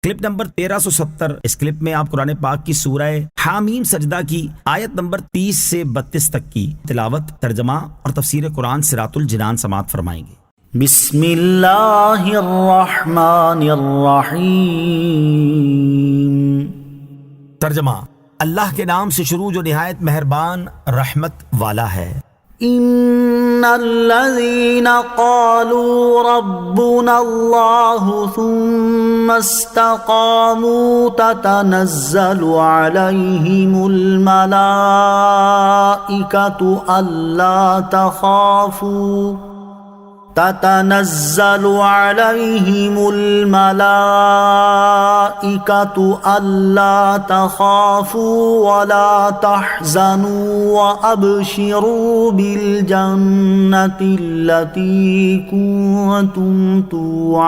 Clip number 1370۔ اس clip میں آپ قرآن پاک کی سورہ حامیم سجدہ کی آیت نمبر 30 سے 32 تک کی تلاوت، ترجمہ اور تفسیر قرآن صراط الجنان سماعت فرمائیں گے۔ بسم اللہ الرحمن الرحیم۔ ترجمہ: اللہ کے نام سے شروع جو نہایت مہربان رحمت والا ہے۔ ان الذين قالوا ربنا الله ثم استقاموا تتنزل عليهم الملائكة ألا تخافوا ولا تحزنوا وأبشروا بالجنة التي كنتم توعدون۔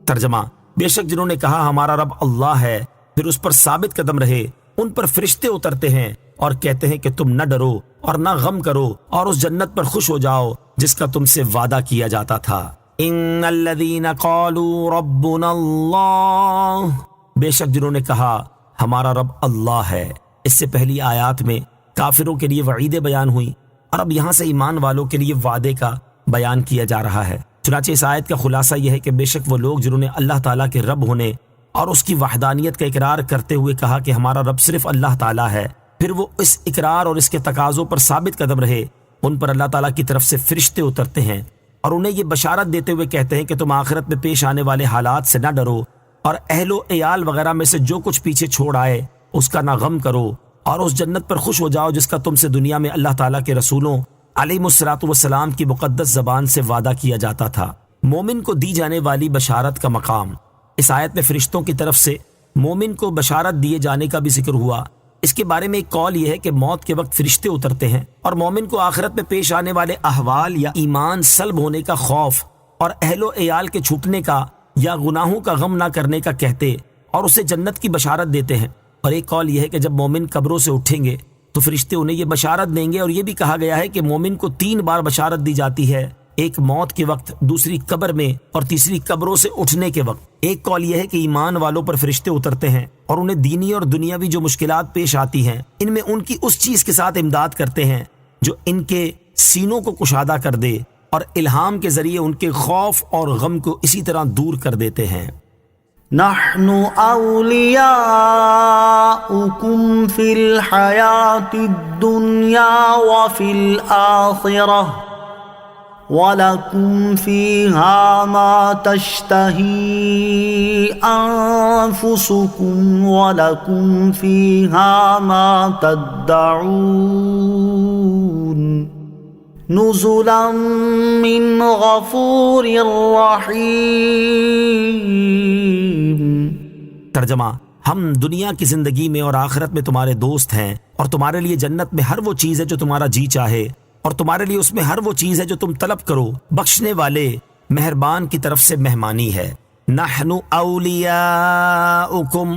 ترجمہ: بے شک جنہوں نے کہا ہمارا رب اللہ ہے، پھر اس پر ثابت قدم رہے، ان پر فرشتے اترتے ہیں اور کہتے ہیں کہ تم نہ ڈرو اور نہ غم کرو اور اس جنت پر خوش ہو جاؤ جس کا تم سے وعدہ کیا جاتا تھا۔ ان الذین قالوا ربنا اللہ، بے شک جنہوں نے کہا ہمارا رب اللہ ہے۔ اس سے پہلی آیات میں کافروں کے لیے وعیدیں بیان ہوئی اور اب یہاں سے ایمان والوں کے لیے وعدے کا بیان کیا جا رہا ہے۔ چنانچہ اس آیت کا خلاصہ یہ ہے کہ بے شک وہ لوگ جنہوں نے اللہ تعالیٰ کے رب ہونے اور اس کی وحدانیت کا اقرار کرتے ہوئے کہا کہ ہمارا رب صرف اللہ تعالیٰ ہے، پھر وہ اس اقرار اور اس کے تقاضوں پر ثابت قدم رہے، ان پر اللہ تعالیٰ کی طرف سے فرشتے اترتے ہیں اور انہیں یہ بشارت دیتے ہوئے کہتے ہیں کہ تم آخرت میں پیش آنے والے حالات سے نہ ڈرو اور اہل و عیال وغیرہ میں سے جو کچھ پیچھے چھوڑ آئے اس کا نہ غم کرو اور اس جنت پر خوش ہو جاؤ جس کا تم سے دنیا میں اللہ تعالیٰ کے رسولوں علیہم الصلاۃ والسلام کی مقدس زبان سے وعدہ کیا جاتا تھا۔ مومن کو دی جانے والی بشارت کا مقام۔ اس آیت میں فرشتوں کی طرف سے مومن کو بشارت دیے جانے کا بھی ذکر ہوا۔ اس کے بارے میں ایک قول یہ ہے کہ موت کے وقت فرشتے اترتے ہیں اور مومن کو آخرت میں پیش آنے والے احوال یا ایمان سلب ہونے کا خوف اور اہل و عیال کے چھوٹنے کا یا گناہوں کا غم نہ کرنے کا کہتے اور اسے جنت کی بشارت دیتے ہیں۔ اور ایک قول یہ ہے کہ جب مومن قبروں سے اٹھیں گے تو فرشتے انہیں یہ بشارت دیں گے، اور یہ بھی کہا گیا ہے کہ مومن کو 3 بار بشارت دی جاتی ہے، ایک موت کے وقت، دوسری قبر میں اور تیسری قبروں سے اٹھنے کے وقت۔ ایک قول یہ ہے کہ ایمان والوں پر فرشتے اترتے ہیں اور انہیں دینی اور دنیاوی جو مشکلات پیش آتی ہیں ان میں ان کی اس چیز کے ساتھ امداد کرتے ہیں جو ان کے سینوں کو کشادہ کر دے اور الہام کے ذریعے ان کے خوف اور غم کو اسی طرح دور کر دیتے ہیں۔ نحن اولیاؤکم فی الحیاة الدنیا وفی الآخرہ وَلَكُمْ فِيهَا مَا تَشْتَهِي أَنفُسُكُمْ وَلَكُمْ فِيهَا مَا تَدَّعُونَ نُزُلًا مِّنْ غَفُورٍ رَّحِيمٍ۔ ترجمہ: ہم دنیا کی زندگی میں اور آخرت میں تمہارے دوست ہیں اور تمہارے لیے جنت میں ہر وہ چیز ہے جو تمہارا جی چاہے، اور تمہارے لیے اس میں ہر وہ چیز ہے جو تم طلب کرو، بخشنے والے مہربان کی طرف سے مہمانی ہے۔ نحن اولیاؤکم،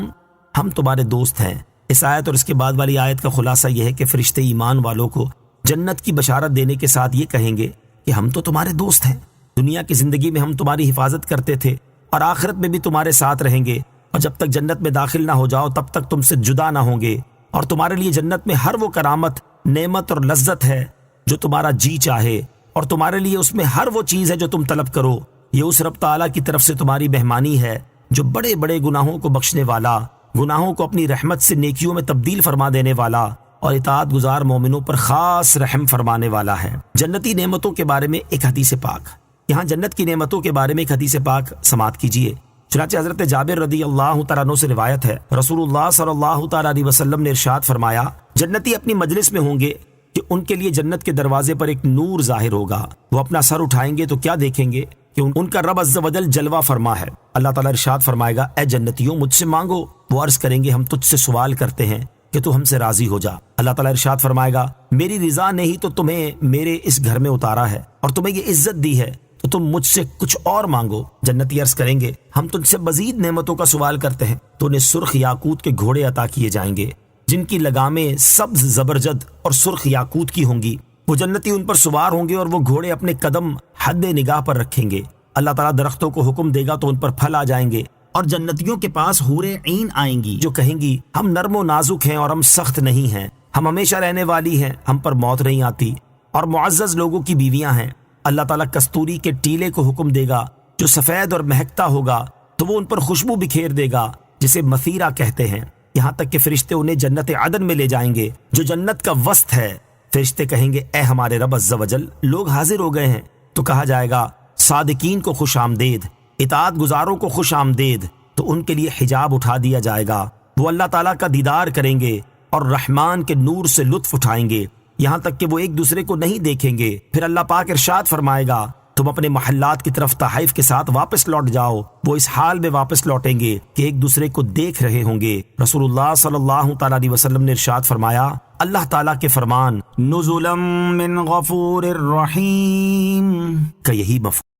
ہم تمہارے دوست ہیں۔ اس آیت اور اس کے بعد والی آیت کا خلاصہ یہ ہے کہ فرشتے ایمان والوں کو جنت کی بشارت دینے کے ساتھ یہ کہیں گے کہ ہم تو تمہارے دوست ہیں، دنیا کی زندگی میں ہم تمہاری حفاظت کرتے تھے اور آخرت میں بھی تمہارے ساتھ رہیں گے، اور جب تک جنت میں داخل نہ ہو جاؤ تب تک تم سے جدا نہ ہوں گے، اور تمہارے لیے جنت میں ہر وہ کرامت، نعمت اور لذت ہے جو تمہارا جی چاہے، اور تمہارے لیے اس میں ہر وہ چیز ہے جو تم طلب کرو۔ یہ اس رب تعالیٰ کی طرف سے تمہاری مہمانی ہے جو بڑے بڑے گناہوں کو بخشنے والا، گناہوں کو اپنی رحمت سے نیکیوں میں تبدیل فرما دینے والا اور اطاعت گزار مومنوں پر خاص رحم فرمانے والا ہے۔ جنتی نعمتوں کے بارے میں ایک حدیث پاک۔ یہاں جنت کی نعمتوں کے بارے میں ایک حدیث پاک سماعت کیجیے۔ چنانچہ حضرت جابر رضی اللہ تعالیٰ عنہ سے روایت ہے، رسول اللہ صلی اللہ تعالیٰ علیہ وسلم نے ارشاد فرمایا، جنتی اپنی مجلس میں ہوں گے کہ ان کے لیے جنت کے دروازے پر ایک نور ظاہر ہوگا، وہ اپنا سر اٹھائیں گے تو کیا دیکھیں گے کہ ان کا رب عز و جل جلوہ فرما ہے۔ اللہ تعالیٰ ارشاد فرمائے گا، اے جنتیوں مجھ سے مانگو، وہ عرض کریں گے ہم تجھ سے سوال کرتے ہیں کہ تو ہم سے راضی ہو جا۔ اللہ تعالیٰ ارشاد فرمائے گا، میری رضا نے ہی تو تمہیں میرے اس گھر میں اتارا ہے اور تمہیں یہ عزت دی ہے، تو تم مجھ سے کچھ اور مانگو۔ جنتی عرض کریں گے، ہم تجھ سے مزید نعمتوں کا سوال کرتے ہیں، تو انہیں سرخ یاقوت کے گھوڑے عطا کیے جائیں گے جن کی لگامیں سبز زبرجد اور سرخ یاقوت کی ہوں گی۔ وہ جنتی ان پر سوار ہوں گے اور وہ گھوڑے اپنے قدم حد نگاہ پر رکھیں گے۔ اللہ تعالیٰ درختوں کو حکم دے گا تو ان پر پھل آ جائیں گے، اور جنتیوں کے پاس حوریں عین آئیں گی جو کہیں گی ہم نرم و نازک ہیں اور ہم سخت نہیں ہیں، ہم ہمیشہ رہنے والی ہیں، ہم پر موت نہیں آتی، اور معزز لوگوں کی بیویاں ہیں۔ اللہ تعالیٰ کستوری کے ٹیلے کو حکم دے گا جو سفید اور مہکتا ہوگا، تو وہ ان پر خوشبو بکھیر دے گا جسے مثیرہ کہتے ہیں، یہاں تک کہ فرشتے انہیں جنت عدن میں لے جائیں گے جو جنت کا وسط ہے۔ فرشتے کہیں گے اے ہمارے رب عز و جل، لوگ حاضر ہو گئے ہیں، تو کہا جائے گا صادقین کو خوش آمدید، اطاعت گزاروں کو خوش آمدید، تو ان کے لیے حجاب اٹھا دیا جائے گا، وہ اللہ تعالیٰ کا دیدار کریں گے اور رحمان کے نور سے لطف اٹھائیں گے، یہاں تک کہ وہ ایک دوسرے کو نہیں دیکھیں گے۔ پھر اللہ پاک ارشاد فرمائے گا تم اپنے محلات کی طرف تحائف کے ساتھ واپس لوٹ جاؤ، وہ اس حال میں واپس لوٹیں گے کہ ایک دوسرے کو دیکھ رہے ہوں گے۔ رسول اللہ صلی اللہ تعالیٰ علیہ وسلم نے ارشاد فرمایا اللہ تعالیٰ کے فرمان نزلا من غفور الرحیم کا یہی مفہوم